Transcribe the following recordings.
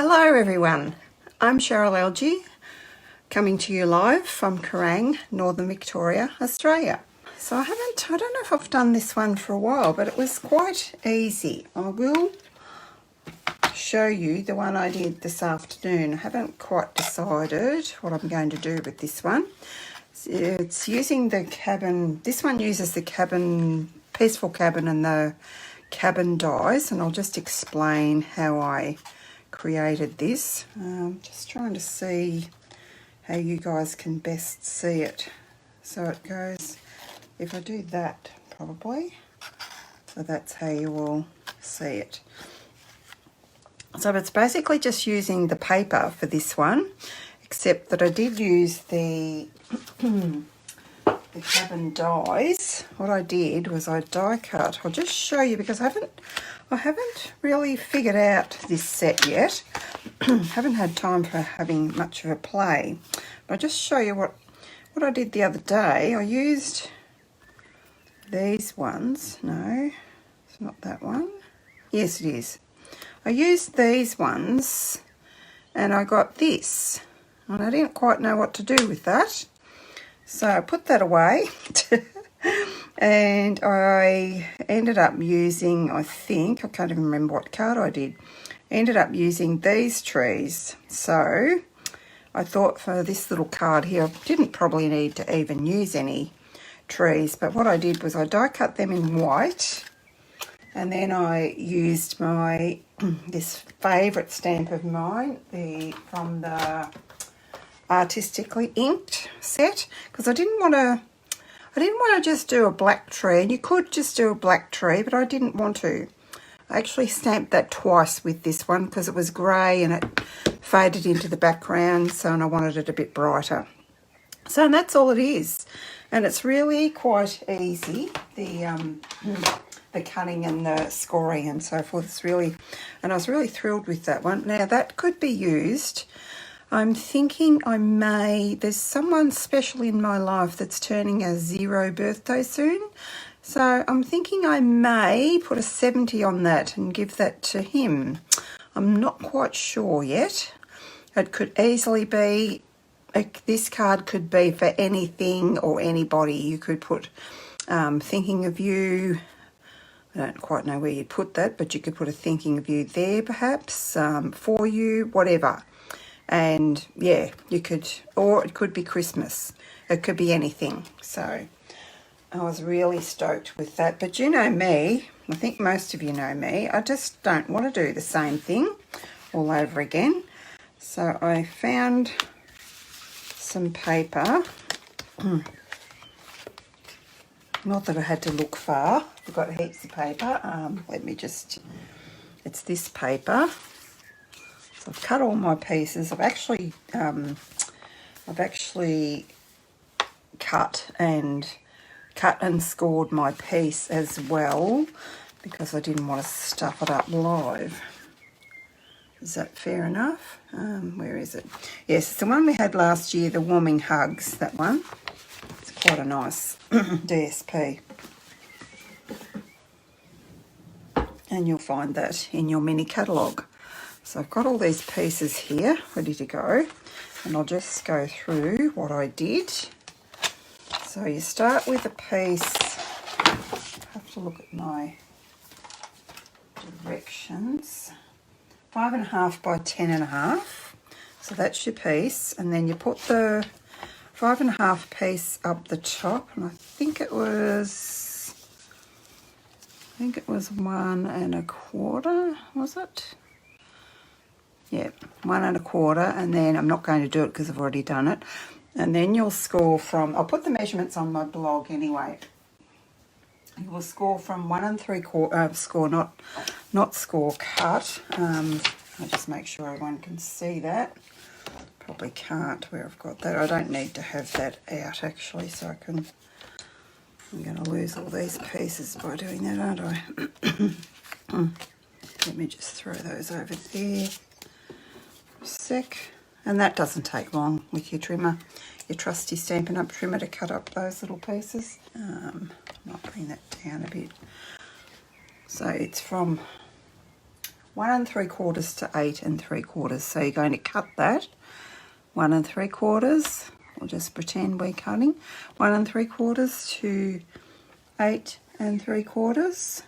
Hello everyone, I'm Cheryl Algie, coming to you live from Kerrang, Northern Victoria, Australia. So I don't know if I've done this one for a while, but it was quite easy. I will show you the one I did this afternoon. I haven't quite decided what I'm going to do with this one. It's using the cabin, this one uses the cabin, Peaceful Cabin and the cabin dies, and I'll just explain how I created this. Just trying to see how you guys can best see it. So it goes, if I do that probably, so that's how you will see it. So it's basically just using the paper for this one, except that I did use the the cabin dies. What I did was I die cut. I'll just show you because I haven't really figured out this set yet. Haven't had time for having much of a play. But I'll just show you what I did the other day. I used these ones. No, it's not that one. Yes, it is. I used these ones and I got this. And I didn't quite know what to do with that. So I put that away. And I ended up using, I can't even remember what card I did. Ended up using these trees. So I thought for this little card here, I didn't probably need to even use any trees. But what I did was I die cut them in white. And then I used my, this favourite stamp of mine, from the Artistically Inked set. Because I didn't want to just do a black tree, and you could just do a black tree, but I didn't want to. I actually stamped that twice with this one because it was grey and it faded into the background, so and I wanted it a bit brighter. So and that's all it is, and it's really quite easy. The cutting and the scoring and so forth. And I was really thrilled with that one. Now that could be used. I'm thinking there's someone special in my life that's turning a 0 birthday soon. So I'm thinking I may put a 70 on that and give that to him. I'm not quite sure yet. It could easily be, this card could be for anything or anybody. You could put thinking of you. I don't quite know where you'd put that, but you could put a thinking of you there perhaps, for you, whatever. And yeah, you could, or it could be Christmas. It could be anything. So I was really stoked with that. But you know me, I think most of you know me, I just don't want to do the same thing all over again. So I found some paper. Not that I had to look far. I've got heaps of paper. It's this paper. So I've cut all my pieces. I've actually cut and scored my piece as well because I didn't want to stuff it up live. Is that fair enough? Where is it? Yes, it's the one we had last year, the Warming Hugs, that one. It's quite a nice DSP. And you'll find that in your mini catalogue. So I've got all these pieces here ready to go, and I'll just go through what I did. So you start with a piece, I have to look at my directions, 5.5 by 10.5, so that's your piece, and then you put the 5.5 piece up the top, and I think it was 1.25, was it? Yeah, 1.25, and then I'm not going to do it because I've already done it. And then you'll score from, I'll put the measurements on my blog anyway. You will score from 1 3/4, score, not score, cut. I'll just make sure everyone can see that. Probably can't where I've got that. I don't need to have that out actually, so I'm going to lose all these pieces by doing that, aren't I? Let me just throw those over there. Sec, and that doesn't take long with your trimmer, your trusty Stampin' Up! Trimmer, to cut up those little pieces. I'll bring that down a bit. So it's from 1 3/4 to 8 3/4. So you're going to cut that 1 3/4. We'll just pretend we're cutting 1 3/4 to 8 3/4.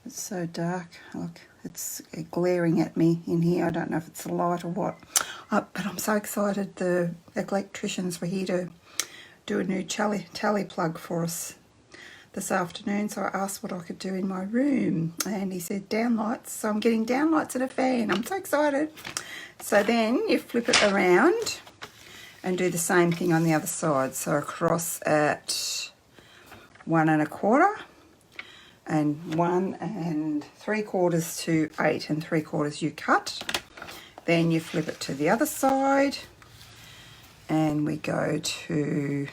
It's so dark. Look, it's glaring at me in here. I don't know if it's the light or what. But I'm so excited. The electricians were here to do a new tally plug for us this afternoon, so I asked what I could do in my room, and he said downlights. So I'm getting downlights and a fan. I'm so excited. So then you flip it around and do the same thing on the other side. So across at 1 1/4 and 1 3/4 to 8 3/4 you cut. Then you flip it to the other side and we go to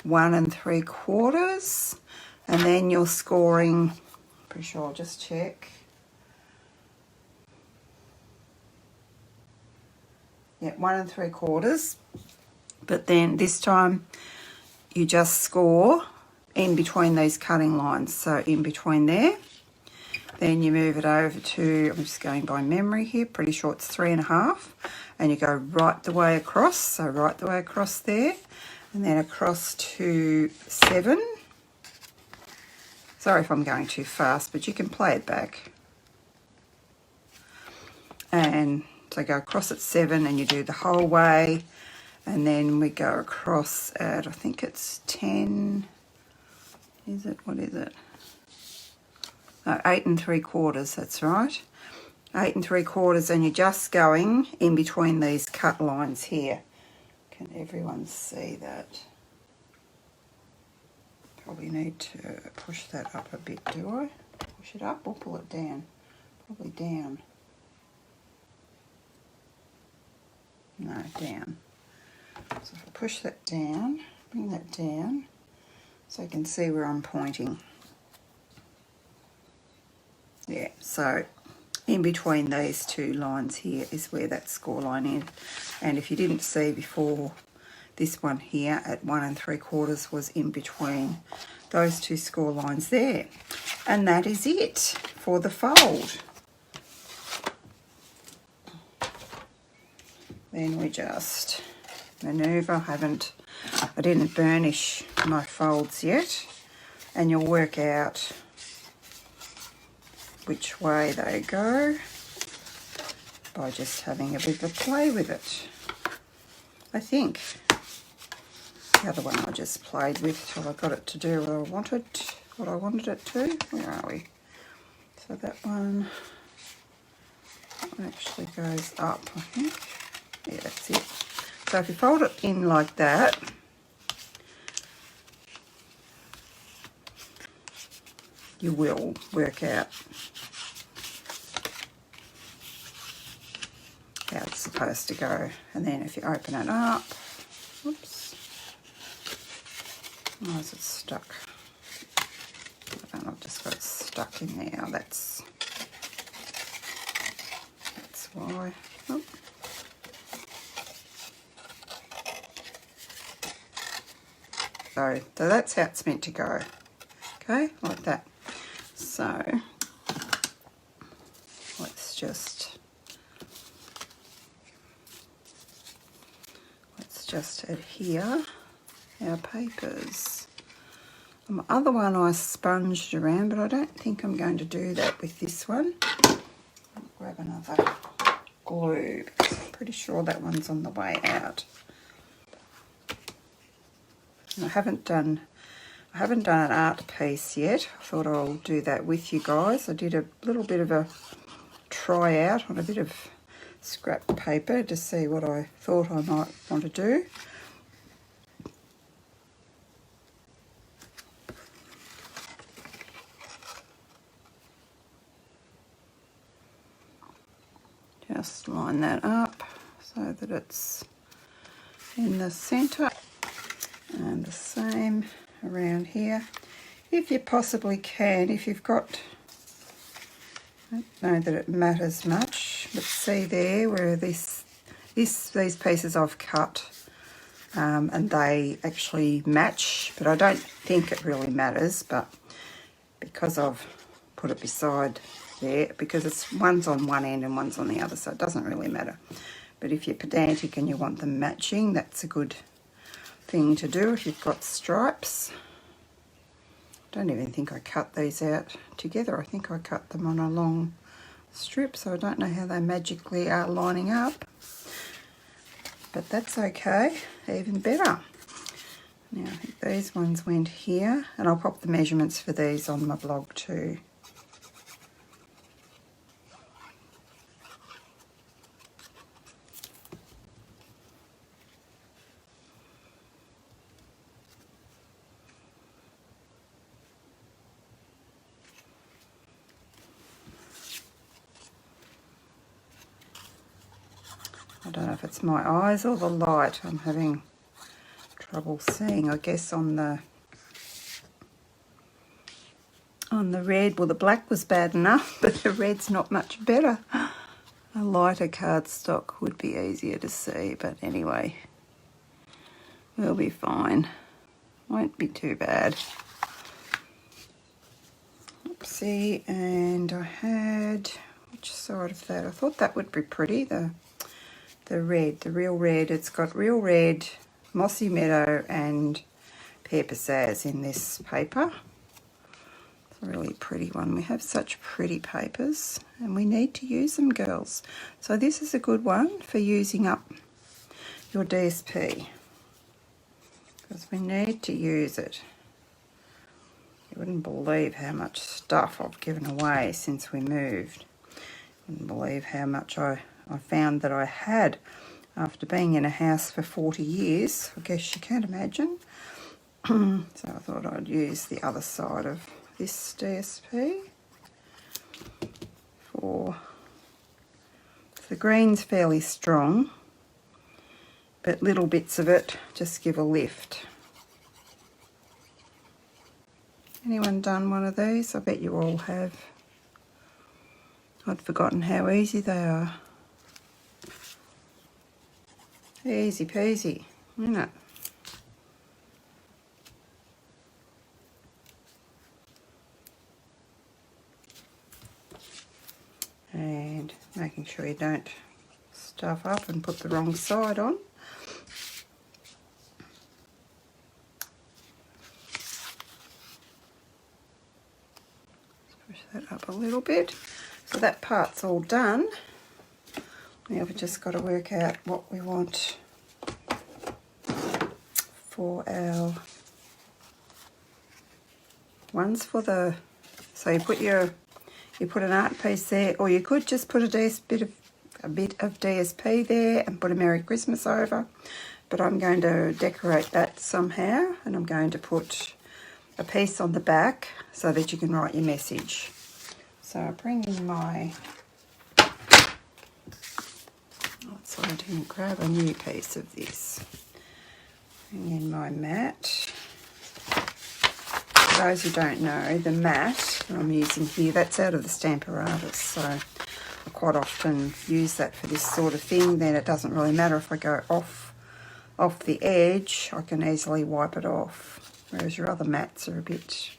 1 3/4, and then you're scoring, pretty sure, I'll just check. Yeah, 1 3/4, but then this time you just score in between these cutting lines, so in between there. Then you move it over to, I'm just going by memory here, pretty sure it's 3 1/2, and you go right the way across, so right the way across there, and then across to 7. Sorry if I'm going too fast, but you can play it back. And so go across at 7 and you do the whole way, and then we go across at, I think it's 10, is it, what is it? No, 8 3/4, that's right. 8 3/4, and you're just going in between these cut lines here. Can everyone see that? Probably need to push that up a bit, do I? Push it up or pull it down? Probably down. No, down. So if I push that down, bring that down, so you can see where I'm pointing. Yeah, so in between these two lines here is where that score line is. And if you didn't see before, this one here at 1 3/4 was in between those two score lines there. And that is it for the fold. Then we just maneuver. I didn't burnish my folds yet, and you'll work out which way they go by just having a bit of a play with it. I think the other one I just played with till I got it to do what I wanted it to. Where are we? So that one actually goes up, I think. Yeah, that's it. So if you fold it in like that, you will work out how it's supposed to go. And then if you open it up, whoops, why is it stuck? I've just got it stuck in there. That's why. Oh. So that's how it's meant to go. Okay, like that. So let's just adhere our papers. My other one I sponged around, but I don't think I'm going to do that with this one. I'll grab another glue. I'm pretty sure that one's on the way out. And I haven't done an art piece yet. I thought I'll do that with you guys. I did a little bit of a try out on a bit of scrap paper to see what I thought I might want to do. Just line that up so that it's in the centre, and the same around here if you possibly can. If you've got, I don't know that it matters much, but see there where these pieces I've cut and they actually match, but I don't think it really matters, but because I've put it beside there, because it's one's on one end and one's on the other, so it doesn't really matter. But if you're pedantic and you want them matching, that's a good thing to do if you've got stripes. I don't even think I cut these out together. I think I cut them on a long strip, so I don't know how they magically are lining up. But that's okay, even better. Now I think these ones went here, and I'll pop the measurements for these on my blog too. I don't know if it's my eyes or the light. I'm having trouble seeing, I guess, on the red. Well, the black was bad enough, but the red's not much better. A lighter cardstock would be easier to see, but anyway, we'll be fine. Won't be too bad. Oopsie, and I had, which side of that? I thought that would be pretty, the red, the real red. It's got real red, Mossy Meadow and Pear Pizzazz in this paper. It's a really pretty one. We have such pretty papers and we need to use them, girls. So this is a good one for using up your DSP, because we need to use it. You wouldn't believe how much stuff I've given away since we moved. You wouldn't believe how much I found that I had after being in a house for 40 years. I guess you can't imagine. So I thought I'd use the other side of this DSP for the green's fairly strong, but little bits of it just give a lift. Anyone done one of these? I bet you all have. I'd forgotten how easy they are. Easy peasy, isn't it? And making sure you don't stuff up and put the wrong side on. Push that up a little bit. So that part's all done. Now we've just got to work out what we want for our ones for the, so you put an art piece there, or you could just put a bit of DSP there and put a Merry Christmas over, but I'm going to decorate that somehow, and I'm going to put a piece on the back so that you can write your message. So I bring in my, so I didn't grab a new piece of this. Bring in my mat. For those who don't know, the mat that I'm using here, that's out of the Stamparatus, so I quite often use that for this sort of thing. Then it doesn't really matter if I go off the edge, I can easily wipe it off. Whereas your other mats are a bit,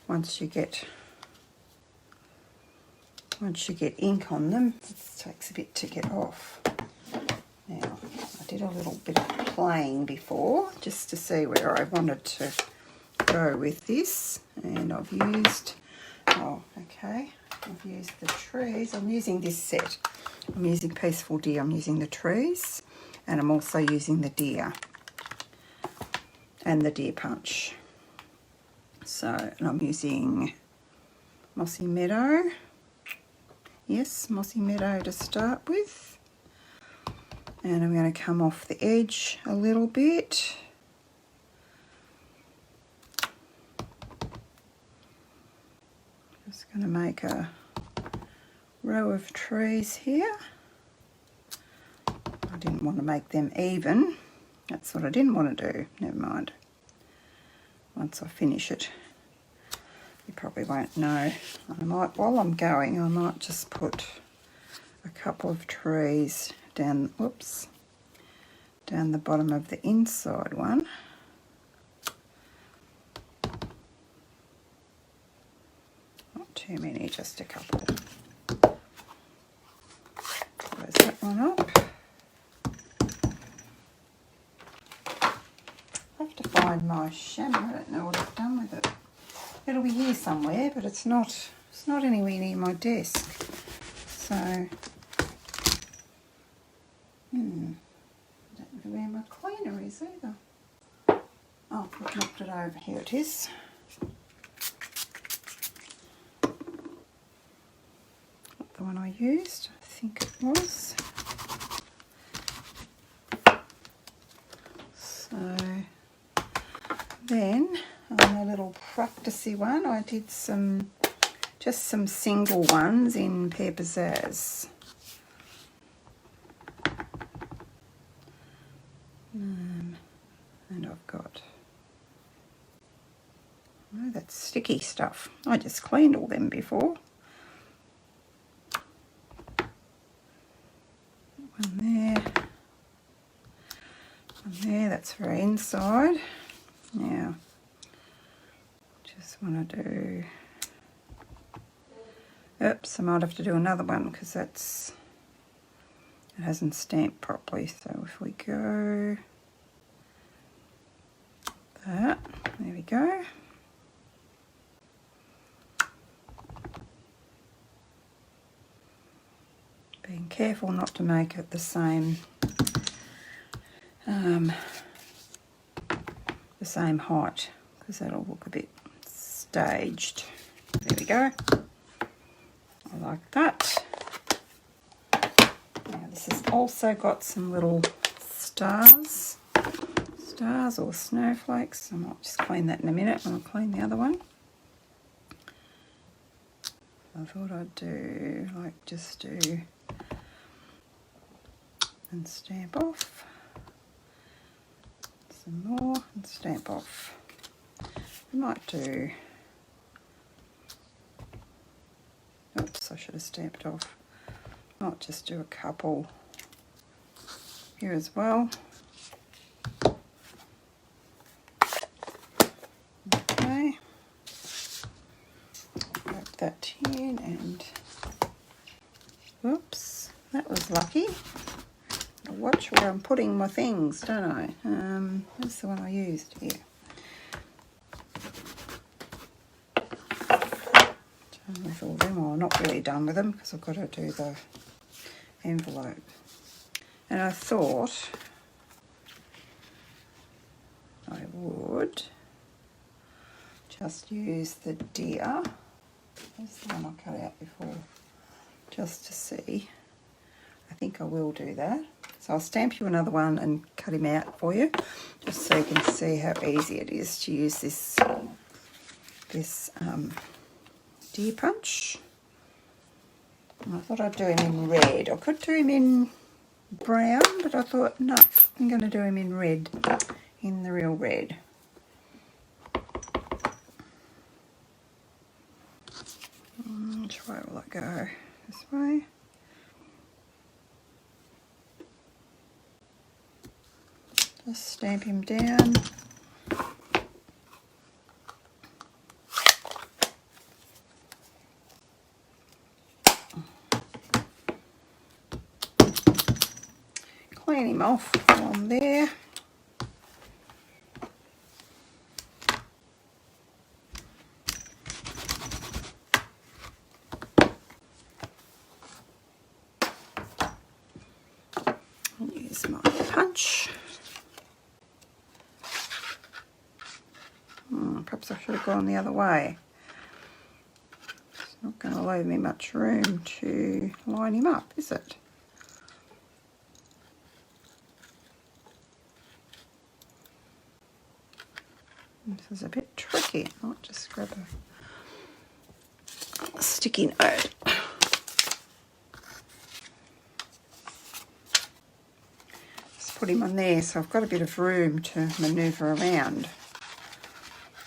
once you get ink on them, it takes a bit to get off. Now, I did a little bit of playing before just to see where I wanted to go with this, and I've used, I've used the trees. I'm using this set. I'm using Peaceful Deer. I'm using the trees, and I'm also using the deer and the deer punch. So, and I'm using Mossy Meadow. Yes, Mossy Meadow to start with. And I'm going to come off the edge a little bit. Just going to make a row of trees here. I didn't want to make them even. That's what I didn't want to do. Never mind. Once I finish it, you probably won't know. I might, while I'm going, I might just put a couple of trees down, whoops, down the bottom of the inside one. Not too too many, just a couple. Close that one up. I have to find my chamois. I don't know what I've done with it. It'll be here somewhere, but it's not anywhere near my desk. So, I don't know where my cleaner is either. Oh, I've knocked it over. Here it is. Not the one I used, I think it was. So, then on a little practicey one, I did just some single ones in Pear Pizzazz. And I've got, oh, that's sticky stuff. I just cleaned all them before. One there. One there, that's for inside. Now, just want to do, oops, I might have to do another one because it hasn't stamped properly. So if we go that, there we go. Being careful not to make it the same height, because that'll look a bit staged. There we go. I like that. Now this has also got some little stars or snowflakes. I might just clean that in a minute when I clean the other one. I thought I'd do, like, just do and stamp off. Some more and stamp off. I might do, oops, I should have stamped off. Might just do a couple here as well. Okay. Wrap that in and, whoops, that was lucky. I watch where I'm putting my things, don't I? That's the one I used here. Done with all them, or not really done with them because I've got to do the envelope. And I thought I would just use the deer. That's the one I cut out before, just to see. I think I will do that. So I'll stamp you another one and cut him out for you, just so you can see how easy it is to use this deer punch. And I thought I'd do him in red. I could do him in brown, but I thought, no, I'm going to do him in red, in the real red. Which way will I go? This way? Just stamp him down. Clean him off while I'm there. Use my punch. Perhaps I should have gone the other way. It's not going to leave me much room to line him up, is it? This is a bit tricky. I might just grab a sticky note. Just put him on there so I've got a bit of room to manoeuvre around.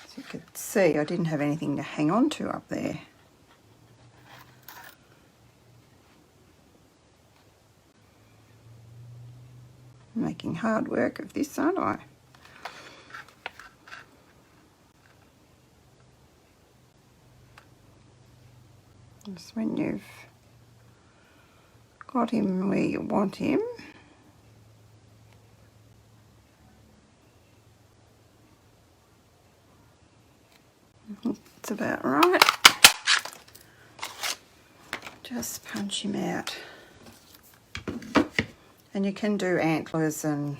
As you could see, I didn't have anything to hang on to up there. I'm making hard work of this, aren't I? Just when you've got him where you want him. It's about right. Just punch him out. And you can do antlers and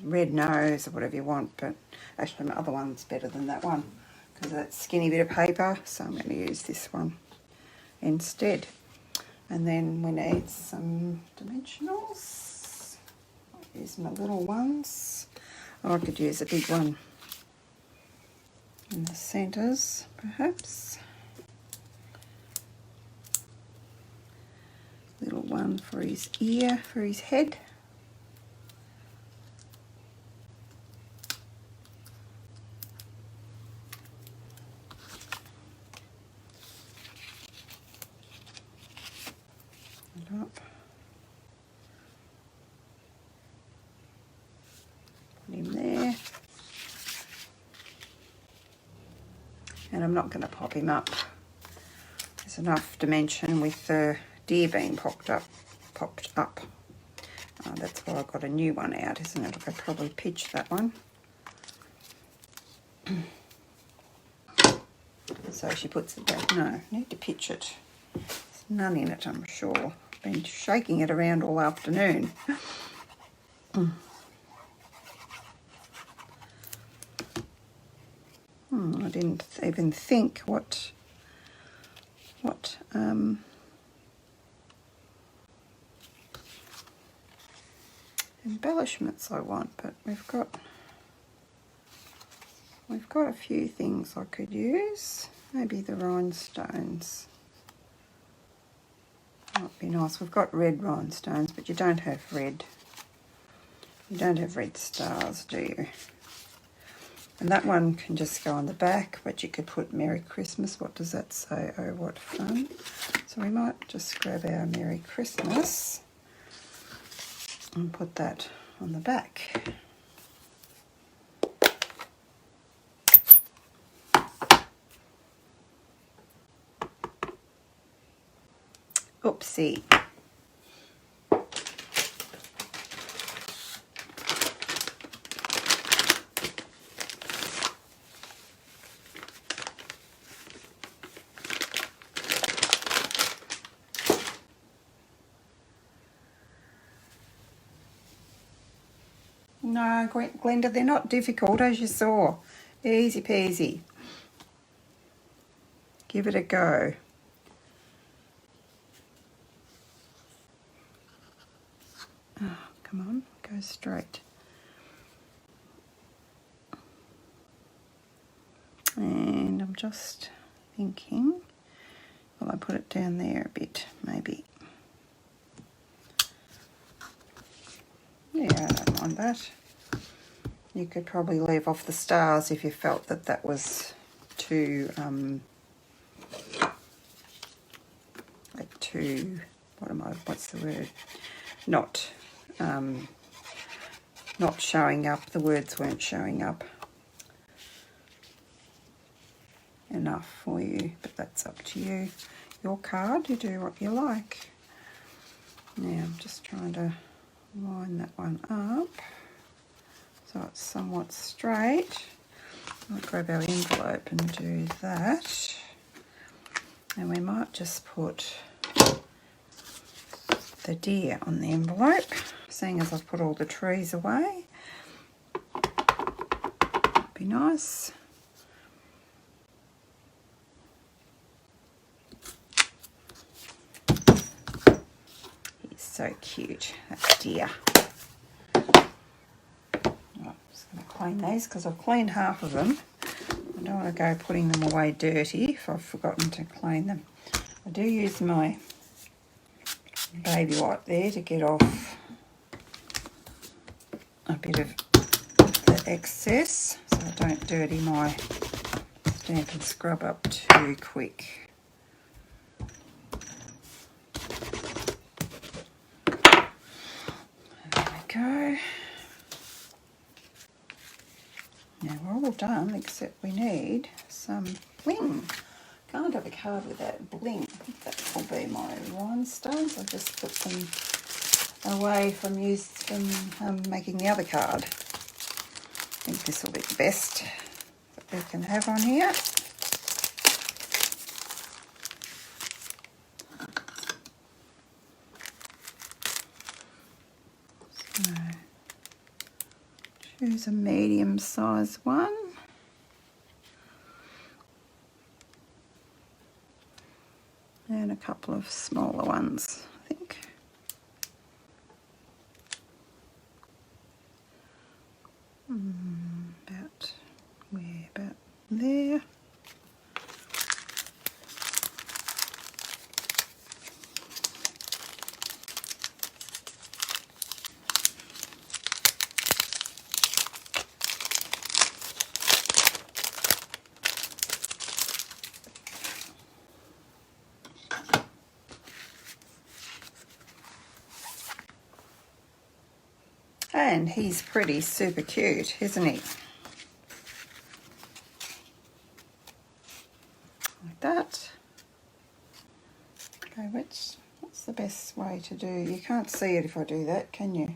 red nose or whatever you want, but actually my other one's better than that one because that skinny bit of paper, so I'm going to use this one instead. And then we need some dimensionals. I'll use my little ones. Oh, I could use a big one in the centres perhaps. Little one for his ear, for his head. And up. Put him there. And I'm not going to pop him up. There's enough dimension with the deer being popped up. That's why I've got a new one out, isn't it? I could probably pitch that one. So she puts it back. No, I need to pitch it. There's none in it, I'm sure. Been shaking it around all afternoon. I didn't even think what embellishments I want, but we've got a few things I could use. Maybe the rhinestones might be nice. We've got red rhinestones, but you don't have red. You don't have red stars, do you? And that one can just go on the back, but you could put Merry Christmas. What does that say? Oh, what fun. So we might just grab our Merry Christmas and put that on the back. Oopsie. No, Glenda, they're not difficult, as you saw. Easy peasy. Give it a go. Oh, come on, go straight. And I'm just thinking, will I put it down there a bit, maybe? Yeah, I don't mind that. You could probably leave off the stars if you felt that that was too, what's the word? Not showing up. The words weren't showing up enough for you, but that's up to you. Your card, you do what you like. Now I'm just trying to line that one up so it's somewhat straight. I'll grab our envelope and do that. And we might just put the deer on the envelope, seeing as I've put all the trees away. Be nice. He's so cute, that deer. I'm just going to clean these because I've cleaned half of them. I don't want to go putting them away dirty if I've forgotten to clean them. I do use my baby wipe there to get off a bit of the excess so I don't dirty my stamp and scrub up too quick. There we go. Now we're all done except we need some bling. Can't can't have a card with that bling. I think that will be my rhinestones. I'll just put them away from making the other card. I think this will be the best that we can have on here. So, choose a medium-sized one. And a couple of smaller ones, I think. About there. And he's pretty super cute, isn't he? Like that. Okay, what's the best way to do? You can't see it if I do that, can you?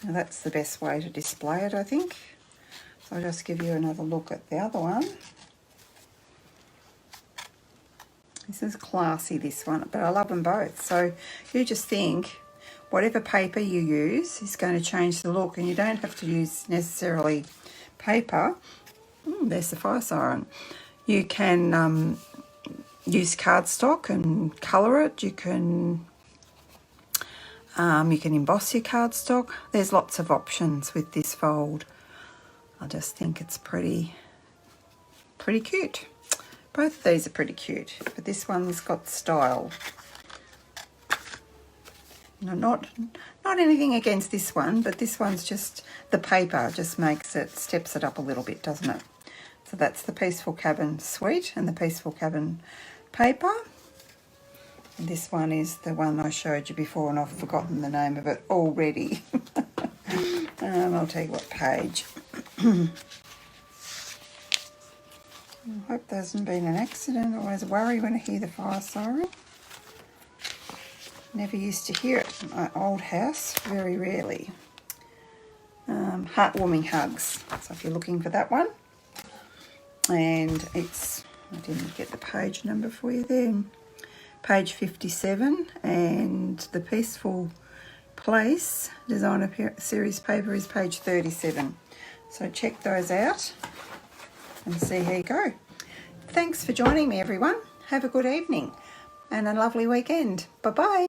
Now that's the best way to display it, I think. So I'll just give you another look at the other one. This is classy, this one, but I love them both. So you just think whatever paper you use is going to change the look, and you don't have to use necessarily paper. There's the fire siren. You can use cardstock and colour it. You can emboss your cardstock. There's lots of options with this fold. I just think it's pretty cute. Both of these are pretty cute, but this one's got style. No, not anything against this one, but this one's just, the paper just steps it up a little bit, doesn't it? So that's the Peaceful Cabin Suite and the Peaceful Cabin paper. And this one is the one I showed you before, and I've forgotten the name of it already. I'll tell you what page. I hope there hasn't been an accident. I always worry when I hear the fire siren. Never used to hear it in my old house, very rarely. Heartwarming Hugs. So if you're looking for that one. And it's, I didn't get the page number for you then. Page 57, and the Peaceful Place Designer Series paper is page 37. So check those out and see how you go. Thanks for joining me, everyone. Have a good evening and a lovely weekend. Bye-bye.